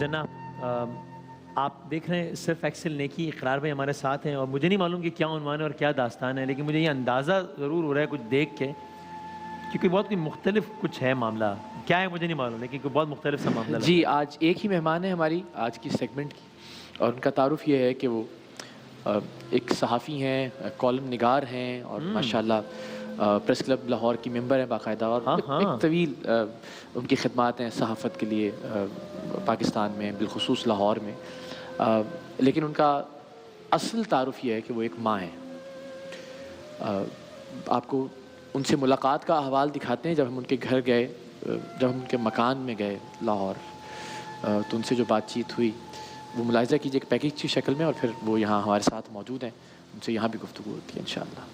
جناب آپ دیکھ رہے ہیں صرف ایکسل نیکی اقرار بھائی ہمارے ساتھ ہیں، اور مجھے نہیں معلوم کہ کیا عنوان ہے اور کیا داستان ہے، لیکن مجھے یہ اندازہ ضرور ہو رہا ہے کچھ دیکھ کے کیونکہ بہت کوئی مختلف کچھ ہے معاملہ، کیا ہے مجھے نہیں معلوم، لیکن کوئی بہت مختلف سا معاملہ لگ رہا ہے۔ جی آج ایک ہی مہمان ہے ہماری آج کی سیگمنٹ کی، اور ان کا تعارف یہ ہے کہ وہ ایک صحافی ہیں، کالم نگار ہیں، اور ماشاءاللہ پریس کلب لاہور کی ممبر ہیں باقاعدہ، اور ایک طویل ان کی خدمات ہیں صحافت کے لیے پاکستان میں بالخصوص لاہور میں، لیکن ان کا اصل تعارف یہ ہے کہ وہ ایک ماں ہیں۔ آپ کو ان سے ملاقات کا احوال دکھاتے ہیں جب ہم ان کے گھر گئے، جب ہم ان کے مکان میں گئے لاہور، تو ان سے جو بات چیت ہوئی وہ ملاحظہ کیجیے ایک پیکیج کی شکل میں، اور پھر وہ یہاں ہمارے ساتھ موجود ہیں، ان سے یہاں بھی گفتگو ہوتی ہے انشاءاللہ۔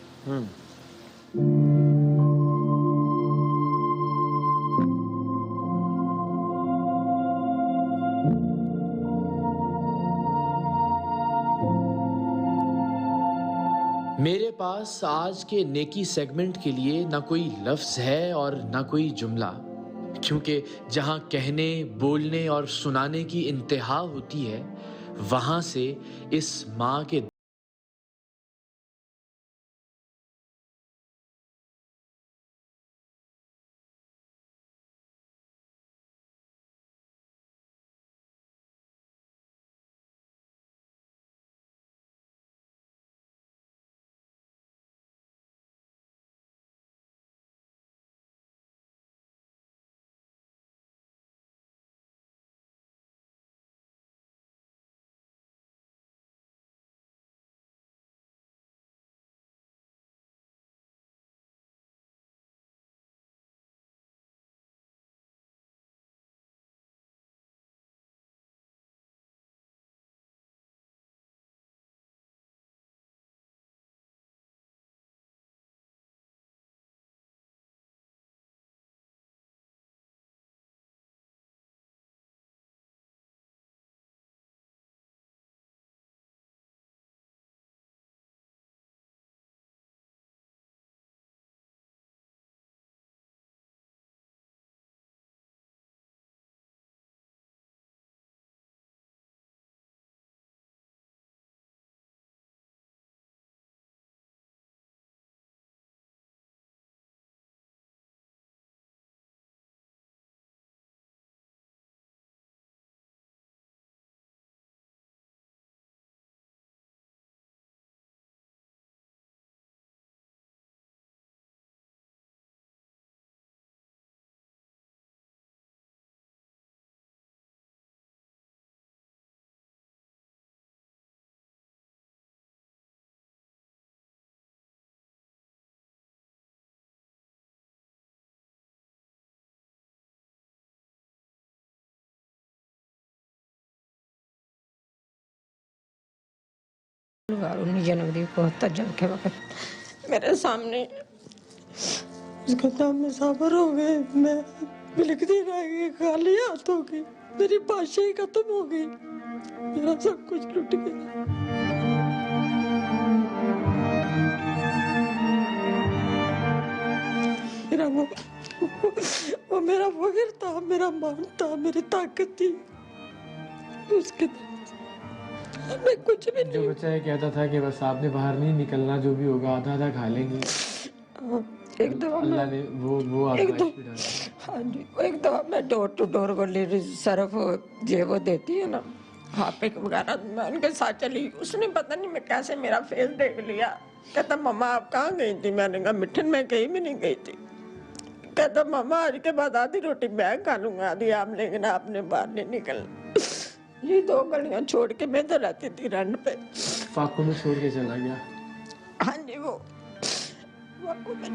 میرے پاس آج کے نیکی سیگمنٹ کے لیے نہ کوئی لفظ ہے اور نہ کوئی جملہ، کیونکہ جہاں کہنے، بولنے اور سنانے کی انتہا ہوتی ہے، وہاں سے اس ماں کے جنوری کو تجربے کے وقت میرے سامنے اس کا نام مسافر ہو گئے، میں بلکتی رہ گئی، خالی ہاتھ ہو گئی، میری بادشاہی ختم ہو گئی، میرا سب کچھ لٹ گیا۔ وہ میرا فخر تھا، میرا مان تھا، میری طاقت تھی، اس کے میں کچھ بھی نہیں۔ جو بچہ یہ کہتا تھا کہ بس آپ نے باہر نہیں نکلنا، جو بھی ہوگا آدھا آدھا کھا لیں گے، ایک دفعہ اللہ نے وہ آزمائش بھی ڈالی۔ ہاں جی، ایک دفعہ میں ڈور ٹو ڈور والی صرف وہ دیتی ہے نا ہاپک وغیرہ، میں ان کے ساتھ چلی، اس نے پتہ نہیں میں کیسے میرا فیس دیکھ لیا، کہتا ماما آپ کہاں گئی تھی؟ میں نے کہا مٹھن میں کہیں بھی نہیں گئی تھی۔ کہتا ماما آج کے بعد آدھی روٹی میں کھا لوں گا، آدھی آپ، لیکن آپ نے باہر نہیں نکلنا۔ یہ 2 گلیاں چھوڑ کے میں تو رہتی تھی رنڈ پہ۔ فاقوں میں چھوڑ کے چلا گیا۔ ہاں جی، وہ فاقوں میں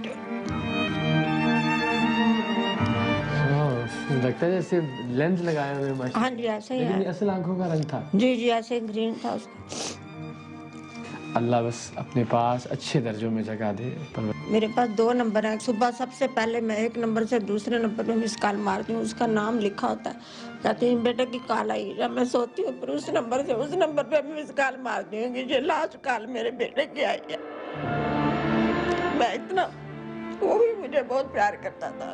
لگتا ہے جیسے لینز لگائے ہوئے ماشاء اللہ۔ ہاں جی ایسے ہی ہے، لیکن یہ اصل آنکھوں کا رنگ تھا۔ جی جی ایسے گرین تھا اس کا۔ اللہ بس اپنے پاس اچھے درجوں میں جگہ دے۔ میرے پاس 2 نمبر ہیں، صبح سب سے پہلے میں 1 نمبر سے دوسرے نمبر پہ مس کال مارتی ہوں، اس کا نام لکھا ہوتا ہے، کہتی ہیں بیٹے کی کال آئی، جب میں سوتی ہوں پھر اس نمبر سے اس نمبر پہ مس کال مارتی ہوں کہ یہ لاسٹ کال میرے بیٹے کی آئی ہے۔ میں اتنا، وہ بھی مجھے بہت پیار کرتا تھا،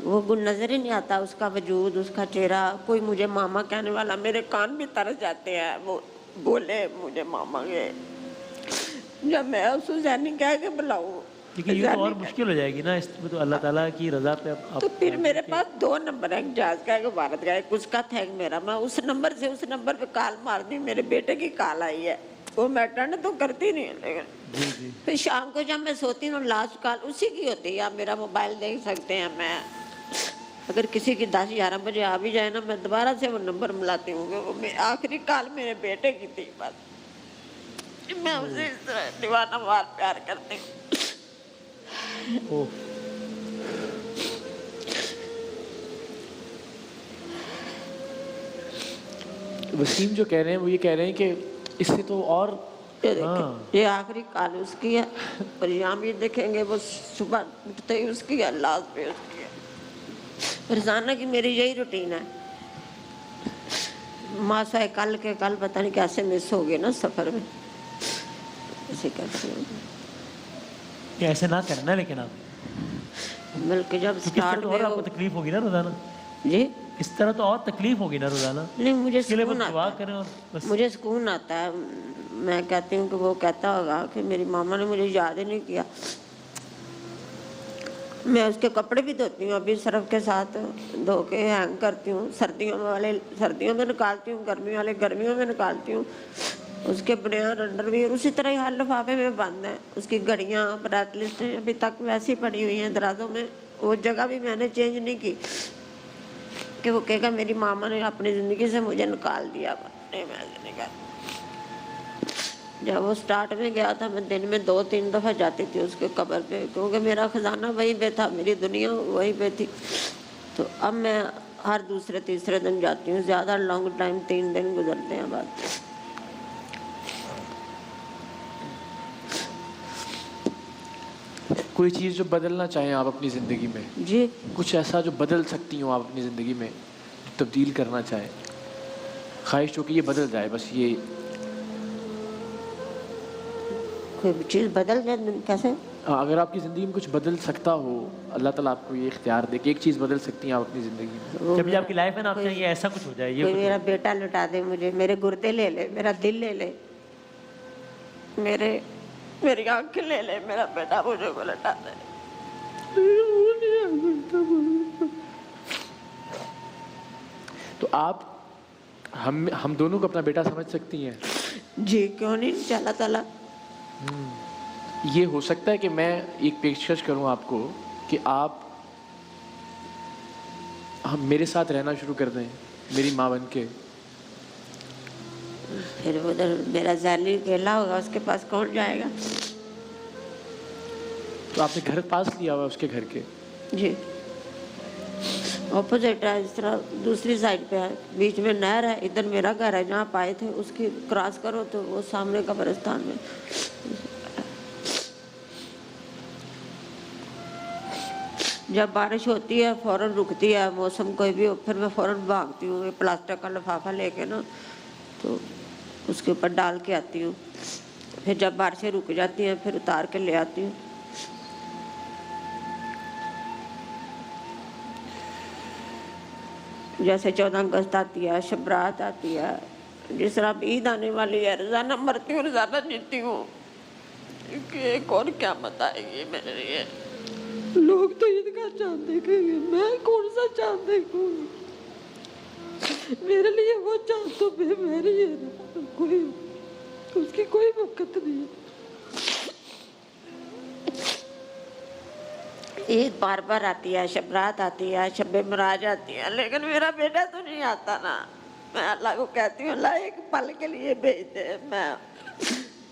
وہ نظر ہی نہیں آتا اس کا وجود، اس کا چہرہ. کوئی مجھے ماما کہنے والا، میرے کان بھی ترس جاتے ہیں وہ بولے مجھے ماما کے. جب میں اس کو زینی کہہ کے بلاؤں، لیکن یہ تو اور مشکل ہو جائے گی نا، اس میں تو اللہ تعالیٰ کی رضا پہ تو پھر میرے پاس 2 نمبر ہیں، جاز کا ایک بھارت کا ایک، اس کا تھا ایک میرا. میں اس نمبر سے اس نمبر پہ کال مار دی. میرے بیٹے کی کال آئی ہے، وہ میں اٹینڈ تو کرتی نہیں، لیکن پھر شام کو جب میں سوتی ہوں لاسٹ کال اسی کی ہوتی ہے. آپ میرا موبائل دیکھ سکتے ہیں. میں اگر کسی کی 10-11 بجے آ بھی جائے نا، میں دوبارہ سے وہ نمبر ملاتی ہوں. وہ آخری کال میرے بیٹے کی تھی. بس میں اسے اس طرح دیوانہ وار پیار کرتی ہوں. وسیم جو کہہ رہے ہیں وہ یہ کہہ رہے ہیں کہ اس سے تو اور یہ آخری کال اس کی ہے، اور یہاں بھی دیکھیں گے وہ صبح اٹھتے ہی اس کی ہے، لاسٹ پہ اس کی ہے. روزانہ کی میری یہی روٹین ہے. ماسا کل کے کل پتہ نہیں کیسے مس ہو گئے نا سفر میں، ایسے کیسے ہو گئے. ایسے نہ کرنا، لیکن آپ بلکہ جب سٹارٹ اور آپ کو تکلیف ہوگی نا روزانہ. جی اس طرح تو اور تکلیف ہوگی نا روزانہ. نہیں، مجھے اس کے لیے سکون دعا آتا کریں اور ہے، بس. مجھے سکون آتا ہے. میں کہتی ہوں کہ وہ کہتا ہوگا کہ میری ماما نے مجھے یاد ہی نہیں کیا. میں اس کے کپڑے بھی دھوتی ہوں ابھی سرف کے ساتھ دھو کے ہینگ کرتی ہوں. سردیوں والے سردیوں میں نکالتی ہوں، گرمی والے گرمیوں میں نکالتی ہوں. اس کے بنیان انڈر ویئر اسی طرح ہی ہر لفافے میں بند ہیں. اس کی گھڑیاں بریسلیٹیں ابھی تک ویسی پڑی ہوئی ہیں درازوں میں. وہ جگہ بھی میں نے چینج نہیں کی کہ وہ کہے گا میری ماما نے اپنی زندگی سے مجھے نکال دیا. نہیں، میں سے نکال. جب وہ سٹارٹ میں گیا تھا میں دن میں 2-3 دفعہ جاتی تھی اس کے قبر پہ، کیونکہ میرا خزانہ وہیں پہ تھا، میری دنیا وہیں پہ تھی. تو اب میں ہر دوسرے تیسرے دن جاتی ہوں. زیادہ لانگ ٹائم 3 دن گزرتے ہیں بعد. کوئی چیز جو بدلنا چاہیں آپ اپنی زندگی میں، جی کچھ ایسا جو بدل سکتی ہوں آپ اپنی زندگی میں، تبدیل کرنا چاہیں، خواہش ہو کہ یہ بدل جائے، بس یہ کوئی چیز بدل جائے کیسے؟ اگر آپ کی زندگی میں کچھ بدل سکتا ہو، اللہ تعالیٰ آپ کو یہ اختیار دے کہ ایک چیز بدل سکتی ہیں آپ اپنی زندگی میں. جب بھی آپ کی لائف ہے نا، آپ چاہیے ایسا کچھ ہو جائے. یہ کوئی میرا بیٹا لٹا دے مجھے، میرے گردے لے لے، میرا دل لے لے، میری آنکھیں لے لے، میرا بیٹا مجھے کو لٹا دے. تو آپ ہم دونوں کو اپنا بیٹا سمجھ سکتی ہیں؟ جی کیوں نہیں، ان شاء اللہ تعالیٰ. یہ ہو سکتا ہے کہ میں ایک پیشکش کروں آپ کو کہ آپ میرے ساتھ رہنا شروع کر دیں میری ماں بن کے. پھر ادھر میرا ذہنی اکیلا ہوگا، اس کے پاس کون جائے گا؟ تو آپ نے گھر پاس لیا ہوا اس کے گھر کے؟ جی اپوزٹ ہے، اس طرح دوسری سائڈ پہ ہے، بیچ میں نہر ہے. ادھر میرا گھر ہے جہاں پائے تھے، اس کی کراس کرو تو وہ سامنے قبرستان میں. جب بارش ہوتی ہے فوراً رکتی ہے، موسم کوئی بھی ہو، پھر میں فوراً بھاگتی ہوں پلاسٹک کا لفافہ لے کے نا، تو اس کے اوپر ڈال کے آتی ہوں. پھر جب بارشیں رک جاتی ہیں پھر اتار کے لے آتی ہوں. جیسے 14 اگست آتی ہے، شب برات آتی ہے، جس طرح اب عید آنے والی ہے، روزانہ مرتی ہوں روزانہ جیتی ہوں کہ ایک اور قیامت آئے گی میرے لیے. لوگ تو عید کا چاند دیکھیں گے، میں کون سا چاند دیکھوں؟ میرے لیے وہ چاند تو بے میری ہے نا، کوئی اس کی کوئی وقت نہیں ہے. عید بار بار آتی ہے، شب رات آتی ہے، شب معراج آتی ہے، لیکن میرا بیٹا تو نہیں آتا نا. میں اللہ کو کہتی ہوں اللہ ایک پل کے لیے بھیج دے. میں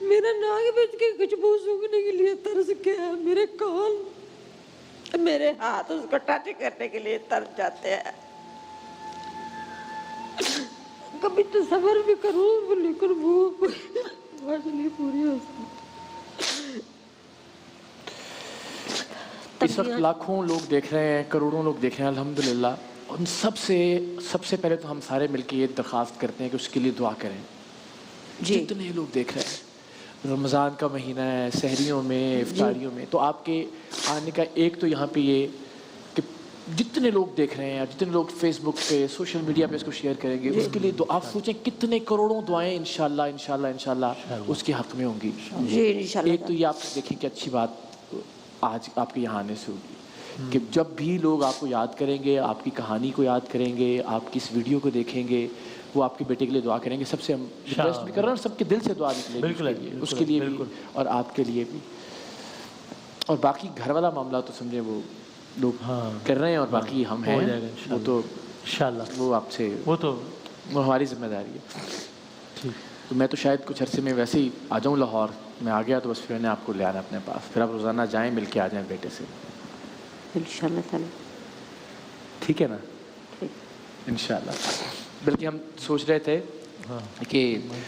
میرا ناک بچ کے کچھ بو سوکھنے کے لیے ترس گیا، میرے کان میرے ہاتھ اس کو ٹچ کرنے کے لیے ترس جاتے ہیں. کبھی تصور بھی کروں لیکن وہ بات نہیں پوری ہو سکتی. اس وقت لاکھوں لوگ دیکھ رہے ہیں، کروڑوں لوگ دیکھ رہے ہیں الحمدللہ. ان سب سے پہلے تو ہم سارے مل کے یہ درخواست کرتے ہیں کہ اس کے لیے دعا کریں. جتنے لوگ دیکھ رہے ہیں، رمضان کا مہینہ ہے، سحریوں میں، افطاریوں میں، تو آپ کے آنے کا ایک تو یہاں پہ یہ کہ جتنے لوگ دیکھ رہے ہیں، جتنے لوگ فیس بک پہ سوشل میڈیا پہ اس کو شیئر کریں گے، اس کے لیے آپ سوچیں کتنے کروڑوں دعائیں انشاءاللہ اس کے حق میں ہوں گی. جی انشاءاللہ. ایک تو یہ آپ دیکھیں کہ اچھی بات آج آپ کے یہاں آنے سے ہوگی کہ جب بھی لوگ آپ کو یاد کریں گے، آپ کی کہانی کو یاد کریں گے، آپ کی اس ویڈیو کو دیکھیں گے، وہ آپ کے بیٹے کے لیے دعا کریں گے. سب سے ہم ریکویسٹ بھی کر رہے ہیں اور سب کے دل سے دعا نکلے گی اس کے لیے بھی اور آپ کے لیے بھی. اور باقی گھر والا معاملہ تو سمجھیں وہ لوگ کر رہے ہیں اور باقی ہم ہیں، وہ تو انشاءاللہ وہ آپ سے وہ ہماری ذمہ داری ہے. تو میں تو شاید کچھ عرصے میں ویسے ہی آ جاؤں لاہور. میں آ گیا تو بس پھر میں نے آپ کو لے آنا اپنے پاس، پھر آپ روزانہ جائیں، مل کے آ جائیں بیٹے سے. انشاءاللہ تعالی. ٹھیک ہے نا؟ انشاءاللہ. بلکہ ہم سوچ رہے تھے کہ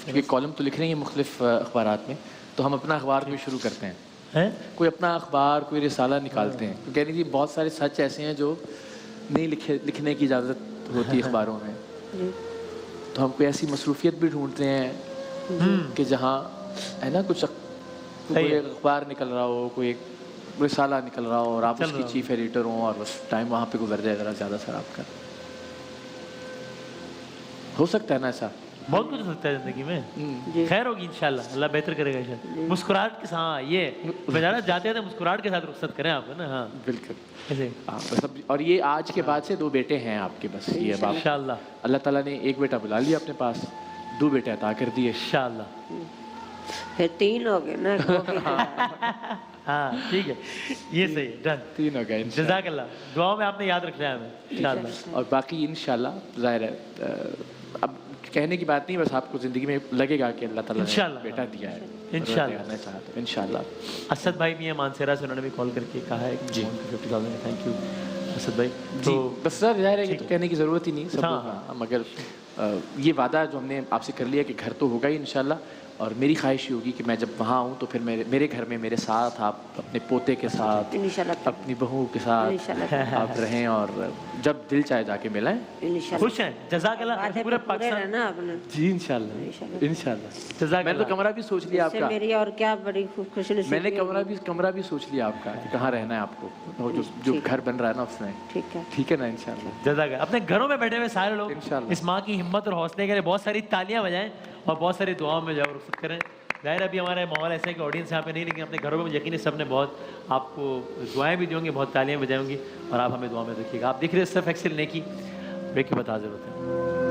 کیونکہ کالم تو لکھ رہے ہیں مختلف اخبارات میں، تو ہم اپنا اخبار بھی شروع کرتے ہیں. کوئی اپنا اخبار، کوئی رسالہ نکالتے ہیں. تو کہہ رہی تھی بہت سارے سچ ایسے ہیں جو نہیں لکھنے کی اجازت ہوتی ہے اخباروں میں. تو ہم کوئی ایسی مصروفیت بھی ڈھونڈتے ہیں کہ جہاں ہے نا کچھ کوئی اخبار نکل رہا ہو، کوئی ایک رسالہ نکل رہا ہو اور آپ اس کی چیف ایڈیٹر ہوں اور بس ٹائم وہاں پہ گزر جائے ذرا زیادہ سر آپ کا. ہو سکتا ہے نا ایسا؟ بہت کچھ ہو سکتا ہے زندگی میں. خیر ہوگی انشاءاللہ، اللہ بہتر کرے گا انشاءاللہ. مسکراہٹ کے ساتھ یہ بجانا جاتے ہیں تو مسکراہٹ کے ساتھ رخصت کریں آپ نا. ہاں بالکل. اور یہ آج کے بعد سے 2 بیٹے ہیں آپ کے. بس یہ اب انشاءاللہ اللہ تعالیٰ نے ایک بیٹا بلا لیا اپنے پاس، 2 بیٹے عطا کر دیے. انشاءاللہ. پھر 3 ہو گئے نا. ہاں ٹھیک ہے، یہ صحیح ہے. ڈن. 3 ہو گئے. جزاک اللہ. دعاؤں میں آپ نے یاد رکھنا ہے ہمیں انشاءاللہ. اور باقی انشاءاللہ ظاہر ہے اب کہنے کی بات نہیں، بس آپ کو زندگی میں لگے گا کہ اللہ تعالیٰ نے بیٹا دیا ہے. انشاءاللہ. اسد بھائی بھی ہیں مانسیرا سے، انہوں نے بھی کال کر کے کہا ہے کہ 50,000. تھینک یو اسد بھائی. جی بس سر ظاہر ہے کہ تو کہنے کی ضرورت ہی نہیں سب، مگر یہ وعدہ جو ہم نے آپ سے کر لیا کہ گھر تو ہوگا ہی انشاءاللہ. اور میری خواہش یہ ہوگی کہ میں جب وہاں آؤں تو پھر میرے گھر میں میرے ساتھ آپ اپنے پوتے کے ساتھ، اپنی بہو کے ساتھ آپ رہیں اور جب دل چاہے جا کے ملیں. خوش ہیں. جزاک اللہ. پورے پاکستان. جی انشاءاللہ. جزاک. میں نے تو کمرہ بھی سوچ لیا آپ کا. میری اور کیا بڑی خوش نصیبی. میں نے کمرہ بھی سوچ لیا آپ کا کہ کہاں رہنا ہے آپ کو، جو گھر بن رہا ہے نا اس میں. ٹھیک ہے نا انشاءاللہ. جزاک اللہ. اپنے گھروں میں بیٹھے ہوئے سارے لوگ اس ماں کی ہمت اور حوصلے کے لیے بہت ساری تالیاں بجائیں اور بہت ساری دعاؤں میں جاؤ رخصت کریں. ظاہر ابھی ہمارے ماحول ایسا ہے کہ آڈینس یہاں پہ نہیں، لیکن اپنے گھروں میں یقینی سب نے بہت آپ کو دعائیں بھی دیں گے، بہت تالیاں بجائیں گی اور آپ ہمیں دعا میں رکھیے گا. آپ دیکھ رہے ہیں صرف ایکسل نیکی. بریک کے بعد حاضر ہوتے ہیں.